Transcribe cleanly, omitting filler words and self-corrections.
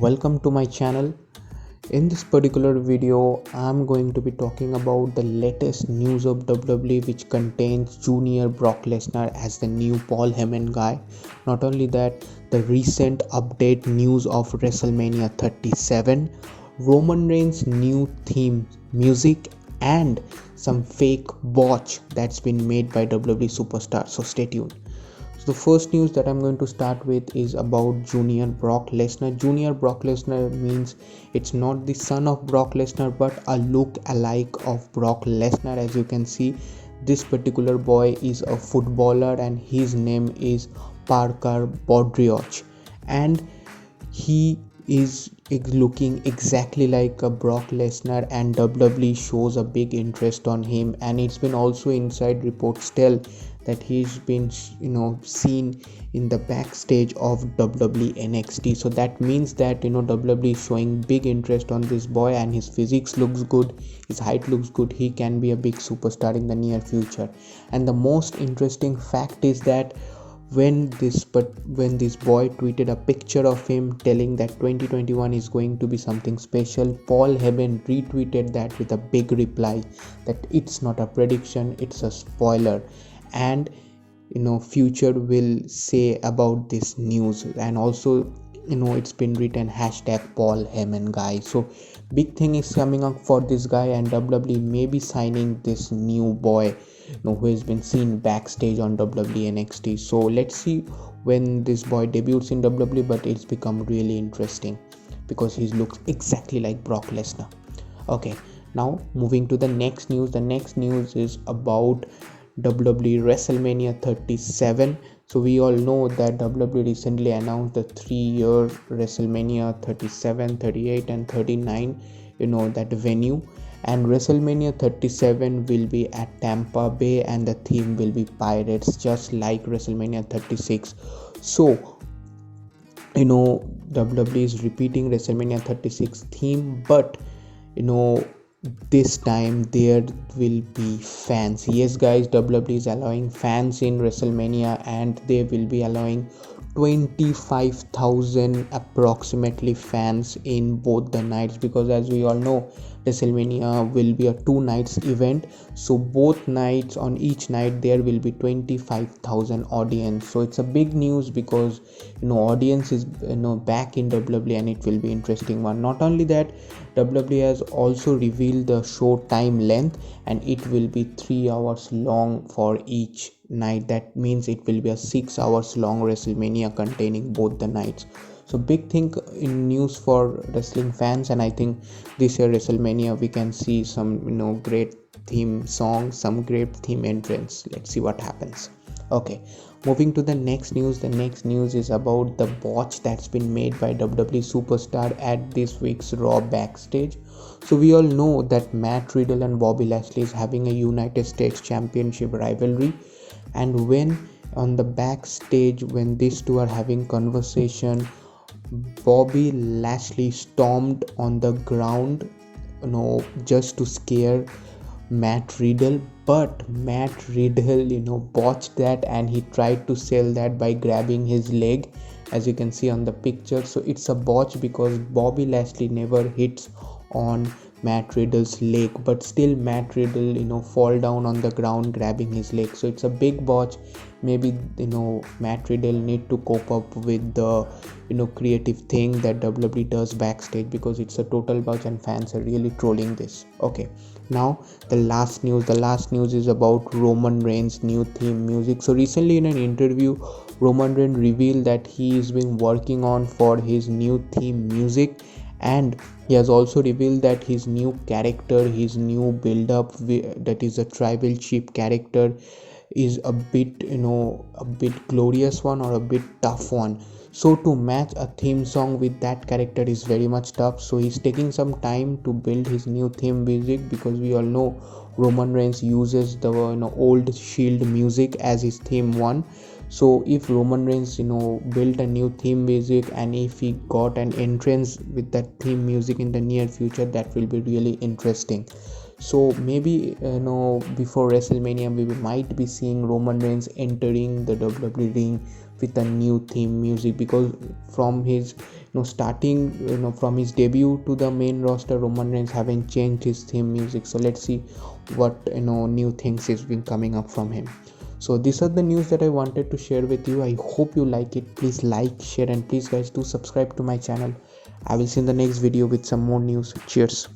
welcome to my channel. In this particular video, I'm going to be talking about the latest news of WWE, which contains Junior Brock Lesnar as the new Paul Heyman guy. Not only that, the recent update news of WrestleMania 37, Roman Reigns' new theme music, and some fake botch that's been made by WWE superstar. So stay tuned. So the first news that I'm going to start with is about Junior Brock Lesnar. Junior Brock Lesnar means it's not the son of Brock Lesnar but a look alike of Brock Lesnar. As you can see, this particular boy is a footballer and his name is Parker Bodrioch, and he is looking exactly like a Brock Lesnar, and WWE shows a big interest on him. And it's been also inside reports tell that he's been seen in the backstage of WWE NXT. So that means that WWE is showing big interest on this boy, and his physics looks good, his height looks good, he can be a big superstar in the near future. And the most interesting fact is that when this boy tweeted a picture of him telling that 2021 is going to be something special, Paul Heyman retweeted that with a big reply that it's not a prediction, it's a spoiler, and future will say about this news. And also it's been written #Paul Heyman guy. So big thing is coming up for this guy, and WWE may be signing this new boy who has been seen backstage on WWE NXT. So let's see when this boy debuts in WWE, but it's become really interesting because he looks exactly like Brock Lesnar. Okay, now moving to the next news. The next news is about WWE WrestleMania 37. So we all know that WWE recently announced the 3-year WrestleMania 37, 38 and 39, that venue. And WrestleMania 37 will be at Tampa Bay, and the theme will be Pirates, just like WrestleMania 36. So WWE is repeating WrestleMania 36 theme, but this time there will be fans. Yes guys, WWE is allowing fans in WrestleMania, and they will be allowing 25,000 approximately fans in both the nights, because as we all know, WrestleMania will be a 2 nights event. So both nights, on each night there will be 25,000 audience. So it's a big news because audience is back in WWE, and it will be interesting one. Not only that, WWE has also revealed the show time length, and it will be 3 hours long for each night. That means it will be a 6 hours long WrestleMania containing both the nights. So big thing in news for wrestling fans, and I think this year WrestleMania we can see some great theme songs, some great theme entrance. Let's see what happens. Okay, moving to the next news. The next news is about the botch that's been made by WWE superstar at this week's Raw backstage. So we all know that Matt Riddle and Bobby Lashley is having a United States Championship rivalry, and when on the backstage, when these two are having conversation, Bobby Lashley stormed on the ground just to scare Matt Riddle, but Matt Riddle botched that, and he tried to sell that by grabbing his leg, as you can see on the picture. So it's a botch because Bobby Lashley never hits on Matt Riddle's leg, but still Matt Riddle fall down on the ground grabbing his leg. So it's a big botch. Maybe Matt Riddle need to cope up with the creative thing that WWE does backstage, because it's a total botch and fans are really trolling this. Okay, now the last news is about Roman Reigns' new theme music. So recently in an interview, Roman Reigns revealed that he is been working on for his new theme music, and he has also revealed that his new character, his new build-up, that is a tribal chief character, is a bit glorious one or a bit tough one. So to match a theme song with that character is very much tough. So he's taking some time to build his new theme music, because we all know Roman Reigns uses the old Shield music as his theme one. So if Roman Reigns built a new theme music, and if he got an entrance with that theme music in the near future, that will be really interesting. So maybe before WrestleMania we might be seeing Roman Reigns entering the WWE ring with a new theme music, because from his starting from his debut to the main roster, Roman Reigns haven't changed his theme music. So let's see what new things is been coming up from him. So these are the news that I wanted to share with you. I hope you like it. Please like, share, and please guys do subscribe to my channel. I will see you in the next video with some more news. Cheers.